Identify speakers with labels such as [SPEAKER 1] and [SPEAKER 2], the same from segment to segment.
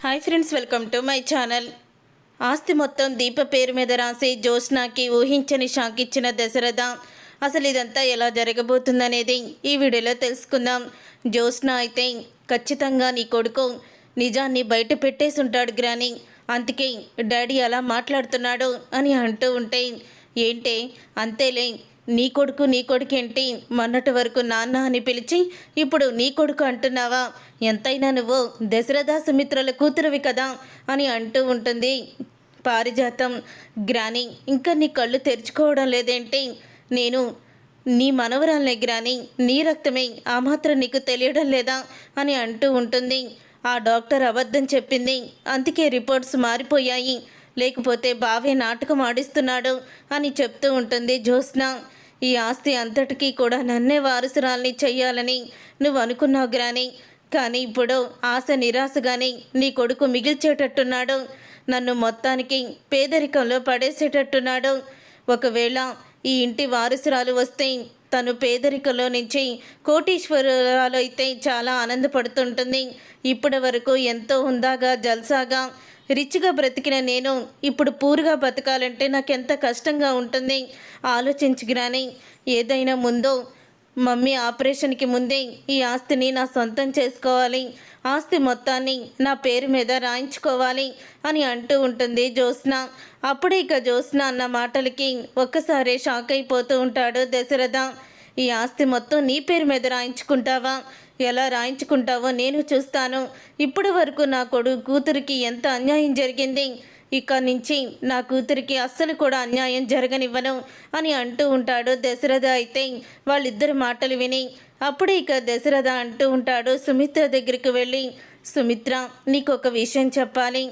[SPEAKER 1] Hi friends, welcome to my channel. ఆస్తి మొత్తం దీప పేరు మీద రాసి జ్యోత్స్నాకి ఊహించని షాక్ ఇచ్చిన దశరథ. అసలు ఇదంతా ఎలా జరగబోతుందనేది ఈ వీడియోలో తెలుసుకుందాం. జ్యోత్స్న అయితే ఖచ్చితంగా నీ కొడుకు నిజాన్ని బయట పెట్టేసి ఉంటాడు గ్రాని, అందుకే డాడీ అలా మాట్లాడుతున్నాడు అని అంటూ ఉంటే, ఏంటే అంతేలే, నీ కొడుకు ఏంటి, మొన్నటి వరకు నాన్న అని పిలిచి ఇప్పుడు నీ కొడుకు అంటున్నావా? ఎంతైనా నువ్వు దశరథ సుమిత్రల కూతురువి కదా అని అంటూ ఉంటుంది పారిజాతం. గ్రాని, ఇంకా నీ కళ్ళు తెరుచుకోవడం లేదేంటి? నేను నీ మనవరాలనే గ్రాని, నీ రక్తమే, ఆ మాత్రం నీకు తెలియడం లేదా అని అంటూ ఉంటుంది. ఆ డాక్టర్ అబద్ధం చెప్పింది, అందుకే రిపోర్ట్స్ మారిపోయాయి, లేకపోతే బావే నాటకం ఆడిస్తున్నాడు అని చెప్తూ ఉంటుంది జ్యోత్స్న. ఈ ఆస్తి అంతటికీ కూడా నన్నే వారసురాల్ని చెయ్యాలని నువ్వు అనుకున్నావు గ్రాని, కానీ ఇప్పుడు ఆశ నిరాశగానే నీ కొడుకు మిగిల్చేటట్టున్నాడు, నన్ను మొత్తానికి పేదరికంలో పడేసేటట్టున్నాడు. ఒకవేళ ఈ ఇంటి వారసురాలు వస్తే తను పేదరికంలో నుంచి కోటీశ్వరురాలు అయితే చాలా ఆనందపడుతుంటుంది. ఇప్పటి వరకు ఎంతో హుందాగా జల్సాగా రిచ్గా బ్రతికిన నేను ఇప్పుడు పూర్గా బతకాలంటే నాకెంత కష్టంగా ఉంటుంది ఆలోచించుకురాని. ఏదైనా ముందో మమ్మీ ఆపరేషన్కి ముందే ఈ ఆస్తిని నా సొంతం చేసుకోవాలి, ఆస్తి మొత్తాన్ని నా పేరు మీద రాయించుకోవాలి అని అంటూ ఉంటుంది జ్యోత్స్న. అప్పుడే ఇక జ్యోత్స్న అన్న మాటలకి ఒక్కసారే షాక్ అయిపోతూ ఉంటాడు దశరథ. ఈ ఆస్తి మొత్తం నీ పేరు మీద రాయించుకుంటావా? ఎలా రాయించుకుంటావో నేను చూస్తాను. ఇప్పటి వరకు నా కూతురికి ఎంత అన్యాయం జరిగింది, ఇక నుంచి నా కూతురికి అస్సలు కూడా అన్యాయం జరగనివ్వను అని అంటూ ఉంటాడు దశరథ. అయితే వాళ్ళిద్దరి మాటలు విని అప్పుడే ఇక దశరథ అంటూ ఉంటాడు సుమిత్ర దగ్గరికి వెళ్ళి, సుమిత్ర, నీకు ఒక విషయం చెప్పాలి,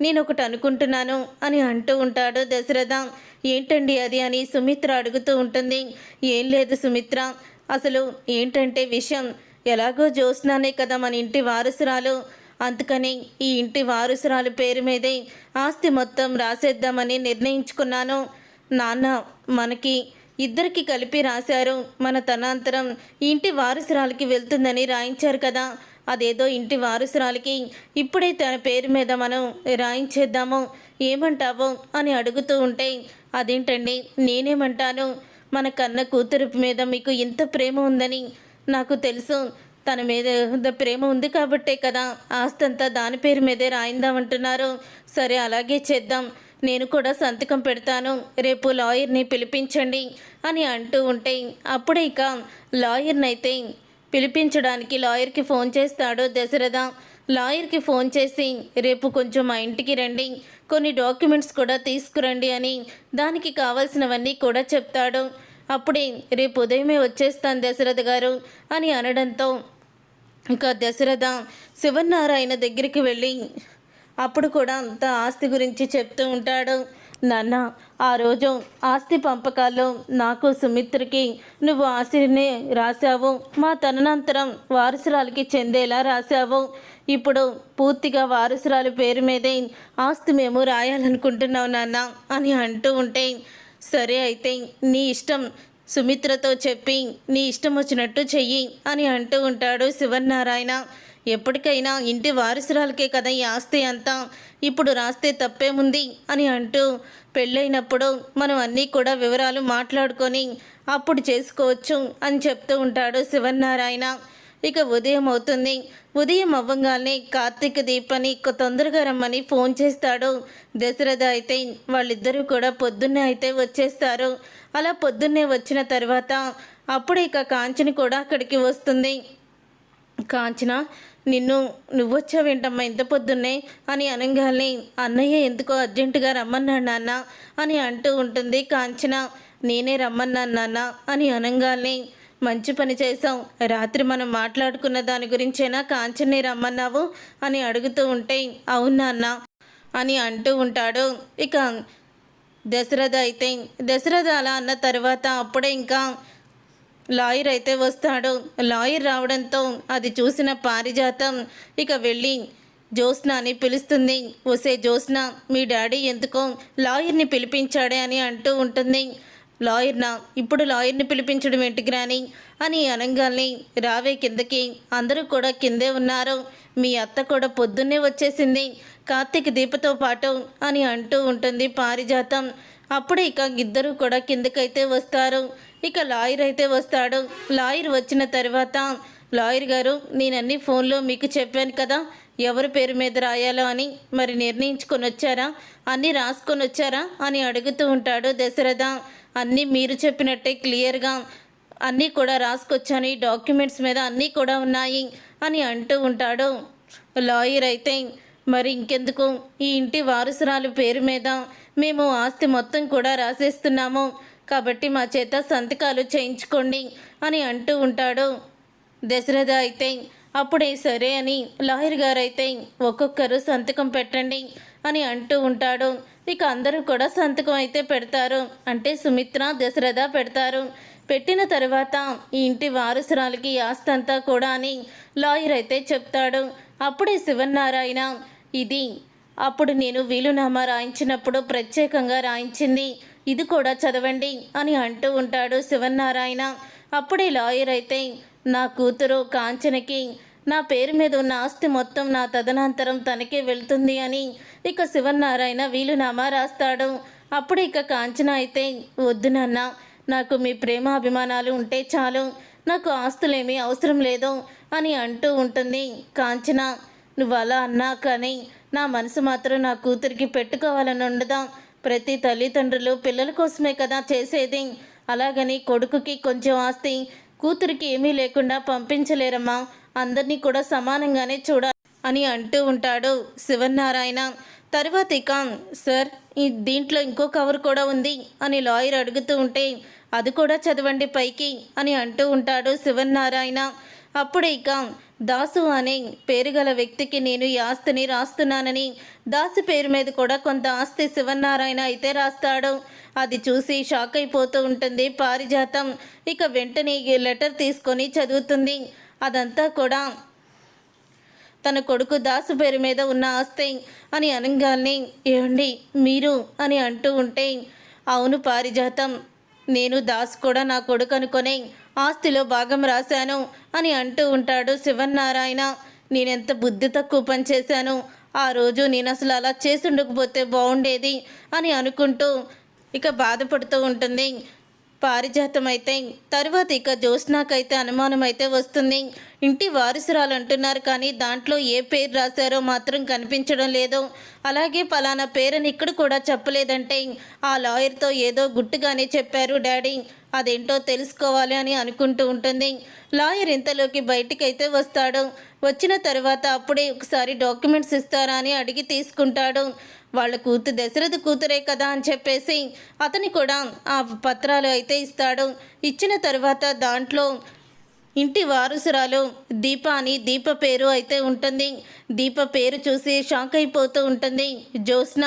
[SPEAKER 1] నేను ఒకటి అనుకుంటున్నాను అని అంటూ ఉంటాడు దశరథ. ఏంటండి అది అని సుమిత్ర అడుగుతూ ఉంటుంది. ఏం లేదు సుమిత్ర, అసలు ఏంటంటే విషయం, ఎలాగో జ్యోత్స్నానే కదా మన ఇంటి వారసురాలు, అందుకని ఈ ఇంటి వారసురాలు పేరు మీదే ఆస్తి మొత్తం రాసేద్దామని నిర్ణయించుకున్నాను. నాన్న మనకి ఇద్దరికి కలిపి రాశారు, మన తనాంతరం ఇంటి వారసురాలకి వెళ్తుందని రాయించారు కదా, అదేదో ఇంటి వారసురాలకి ఇప్పుడే తన పేరు మీద మనం రాయించేద్దాము, ఏమంటావో అని అడుగుతూ ఉంటే, అదేంటండి నేనేమంటాను, మన కన్న కూతురు మీద మీకు ఇంత ప్రేమ ఉందని నాకు తెలుసు, తన మీద ప్రేమ ఉంది కాబట్టే కదా ఆస్తంతా దాని పేరు మీదే రాయిందామంటున్నారు. సరే అలాగే చేద్దాం, నేను కూడా సంతకం పెడతాను, రేపు లాయర్ని పిలిపించండి అని అంటూ ఉంటే అప్పుడే ఇక లాయర్ని అయితే పిలిపించడానికి లాయర్కి ఫోన్ చేస్తాడు దశరథ. లాయర్కి ఫోన్ చేసి రేపు కొంచెం మా ఇంటికి రండి, కొన్ని డాక్యుమెంట్స్ కూడా తీసుకురండి అని దానికి కావాల్సినవన్నీ కూడా చెప్తాడు. అప్పుడే రేపు ఉదయమే వచ్చేస్తాను దశరథ గారు అని అనడంతో ఇక దశరథ శివనారాయణ దగ్గరికి వెళ్ళి అప్పుడు కూడా అంత ఆస్తి గురించి చెప్తూ ఉంటాడు. నాన్న, ఆ రోజు ఆస్తి పంపకాల్లో నాకు సుమిత్రకి నువ్వు ఆస్తిని రాశావు, మా తదనంతరం వారసురాలకి చెందేలా రాశావు, ఇప్పుడు పూర్తిగా వారసురాలి పేరు మీదే ఆస్తి మేము రాయాలనుకుంటున్నావు నాన్న అని అంటూ ఉంటే, సరే అయితే నీ ఇష్టం, సుమిత్రతో చెప్పి నీ ఇష్టం వచ్చినట్టు చెయ్యి అని అంటూ ఉంటాడు శివనారాయణ. ఎప్పటికైనా ఇంటి వారసురాలకే కదా ఈ ఆస్తి అంతా, ఇప్పుడు రాస్తే తప్పేముంది అని అంటూ, పెళ్ళైనప్పుడు మనం అన్నీ కూడా వివరాలు మాట్లాడుకొని అప్పుడు చేసుకోవచ్చు అని చెప్తూ ఉంటాడు శివనారాయణ. ఇక ఉదయం అవుతుంది. ఉదయం అవ్వగానే కార్తీక దీపని తొందరగా రమ్మని ఫోన్ చేస్తాడు దశరథ. అయితే వాళ్ళిద్దరూ కూడా పొద్దున్నే అయితే వచ్చేస్తారు. అలా పొద్దున్నే వచ్చిన తర్వాత అప్పుడు ఇక కాంచన కూడా అక్కడికి వస్తుంది. కాంచన, నువ్వొచ్చావేంటమ్మా ఇంత పొద్దున్నే అని అనగానే, అన్నయ్య ఎందుకో అర్జెంటుగా రమ్మన్నాడు నాన్న అని అంటూ ఉంటుంది కాంచన. నేనే రమ్మన్నాను నాన్న అని అనగానే, మంచి పని చేసాం, రాత్రి మనం మాట్లాడుకున్న దాని గురించేనా కాంచన్ని రమ్మన్నావు అని అడుగుతూ ఉంటే, అవునా అన్న అని అంటూ ఉంటాడు. ఇక దశరథ అయితే దశరథ అలా అన్న తర్వాత అప్పుడే ఇంకా లాయర్ అయితే వస్తాడు. లాయర్ రావడంతో అది చూసిన పారిజాతం ఇక వెళ్ళి జ్యోత్స్న అని పిలుస్తుంది. ఒసే జ్యోత్స్న, మీ డాడీ ఎందుకో లాయర్ని పిలిపించాడే అని అంటూ ఉంటుంది. లాయర్నా? ఇప్పుడు లాయర్ని పిలిపించడం ఏంటి గ్రాని అని అనగానే రావే కిందకి, అందరూ కూడా కిందే ఉన్నారు, మీ అత్త కూడా పొద్దున్నే వచ్చేసింది కార్తీక్ దీపతో పాటు అని అంటూ ఉంటుంది పారిజాతం. అప్పుడే ఇక ఇద్దరు కూడా కిందకైతే వస్తారు. ఇక లాయర్ అయితే వస్తాడు. లాయర్ వచ్చిన తర్వాత, లాయర్ గారు నేనన్నీ ఫోన్లో మీకు చెప్పాను కదా ఎవరి పేరు మీద రాయాలో అని, మరి నిర్ణయించుకొని వచ్చారా, అన్నీ రాసుకొని వచ్చారా అని అడుగుతూ ఉంటాడు దశరథ. అన్నీ మీరు చెప్పినట్టే క్లియర్గా అన్నీ కూడా రాసుకొచ్చాను, ఈ డాక్యుమెంట్స్ మీద అన్నీ కూడా ఉన్నాయి అని అంటూ ఉంటాడు. లాయర్ అయితే మరి ఇంకెందుకు, ఈ ఇంటి వారసురాలు పేరు మీద మేము ఆస్తి మొత్తం కూడా రాసేస్తున్నాము, కాబట్టి మా చేత సంతకాలు చేయించుకోండి అని అంటూ ఉంటాడు. దశరథ అయితే అప్పుడే సరే అని లాయర్ గారు అయితే ఒక్కొక్కరు సంతకం పెట్టండి అని అంటూ ఉంటాడు. ఇక అందరూ కూడా సంతకం అయితే పెడతారు. అంటే సుమిత్ర, దశరథ పెడతారు. పెట్టిన తర్వాత ఈ ఇంటి వారసురాలకి ఆస్తి అంతా కూడా అని లాయర్ అయితే చెప్తాడు. అప్పుడే శివనారాయణ, ఇది అప్పుడు నేను వీలునామా రాయించినప్పుడు ప్రత్యేకంగా రాయించింది, ఇది కూడా చదవండి అని అంటూ ఉంటాడు శివనారాయణ. అప్పుడే లాయర్ అయితే నా కూతురు కాంచనకి నా పేరు మీద ఉన్న ఆస్తి మొత్తం నా తదనంతరం తనకే వెళ్తుంది అని ఇక శివనారాయణ వీలునామా రాస్తాడు. అప్పుడు ఇక కాంచన అయితే వద్దు నాన్న, నాకు మీ ప్రేమ అభిమానాలు ఉంటే చాలు, నాకు ఆస్తులేమీ అవసరం లేదు అని అంటూ ఉంటుంది. కాంచన, నువ్వు అలా అన్నా కానీ నా మనసు మాత్రం నా కూతురికి పెట్టుకోవాలని ఉండదా? ప్రతి తల్లిదండ్రులు పిల్లల కోసమే కదా చేసేది, అలాగని కొడుకుకి కొంచెం ఆస్తి కూతురికి ఏమీ లేకుండా పంపించలేరమ్మా, అందరినీ కూడా సమానంగానే చూడాలి అని అంటూ ఉంటాడు శివనారాయణ. తర్వాత ఇక సార్ ఈ దీంట్లో ఇంకో కవర్ కూడా ఉంది అని లాయర్ అడుగుతూ ఉంటే అది కూడా చదవండి పైకి అని అంటూ ఉంటాడు శివనారాయణ. అప్పుడు ఇక దాసు అనే పేరు గల వ్యక్తికి నేను ఈ ఆస్తిని రాస్తున్నానని దాసు పేరు మీద కూడా కొంత ఆస్తి శివనారాయణ అయితే రాస్తాడు. అది చూసి షాక్ అయిపోతూ ఉంటుంది పారిజాతం. ఇక వెంటనే ఈ లెటర్ తీసుకొని చదువుతుంది. అదంతా కూడా తన కొడుకు దాసు పేరు మీద ఉన్న ఆస్తి అని అనగానే ఏమండి మీరు అని అంటూ ఉంటే అవును పారిజాతం, నేను దాసు కూడా నా కొడుకు అనుకొని ఆస్తిలో భాగం రాశాను అని అంటూ ఉంటాడు శివనారాయణ. నేనెంత బుద్ధి తక్కువ పని చేశాను, ఆ రోజు నేను అసలు అలా చేసి ఉండకపోతే బాగుండేది అని అనుకుంటూ ఇక బాధపడుతూ ఉంటుంది పారిజాతం. అయితే తర్వాత ఇక జ్యోత్స్నాకైతే అనుమానం అయితే వస్తుంది. ఇంటి వారసురాలు అంటున్నారు కానీ దాంట్లో ఏ పేరు రాశారో మాత్రం కనిపించడం లేదు. అలాగే పలానా పేరుని ఇక్కడ కూడా చెప్పలేదంటే ఆ లాయర్తో ఏదో గుట్టుగానే చెప్పారు డాడీ, అదేంటో తెలుసుకోవాలి అని అనుకుంటూ ఉంటుంది. లాయర్ ఇంతలోకి బయటికైతే వస్తాడు. వచ్చిన తర్వాత అప్పుడే ఒకసారి డాక్యుమెంట్స్ ఇస్తారా అని అడిగి తీసుకుంటాడు. వాళ్ళ కూతురు దశరథ కూతురే కదా అని చెప్పేసి అతని కూడా ఆ పత్రాలు అయితే ఇస్తాడు. ఇచ్చిన తర్వాత దాంట్లో ఇంటి వారసురాలు దీప అని దీప పేరు అయితే ఉంటుంది. దీప పేరు చూసి షాక్ అయిపోతూ ఉంటుంది జ్యోత్స్న.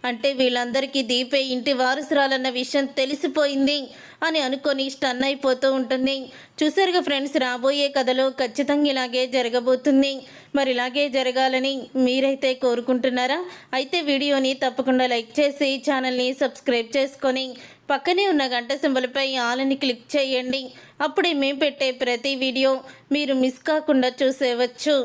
[SPEAKER 1] అంటే వీళ్ళందరికీ దీపే ఇంటి వారసురాలన్న విషయం తెలిసిపోయింది అని అనుకొని స్టన్ అయిపోతూ ఉంటుంది. చూసారుగా ఫ్రెండ్స్, రాబోయే కథలో ఖచ్చితంగా ఇలాగే జరగబోతుంది. మరి ఇలాగే జరగాలని మీరైతే కోరుకుంటున్నారా? అయితే వీడియోని తప్పకుండా లైక్ చేసి ఛానల్ని సబ్స్క్రైబ్ చేసుకొని పక్కనే ఉన్న గంట సింబల్పై ఆల్ అని క్లిక్ చేయండి. అప్పుడే మేము పెట్టే ప్రతి వీడియో మీరు మిస్ కాకుండా చూసేవచ్చు.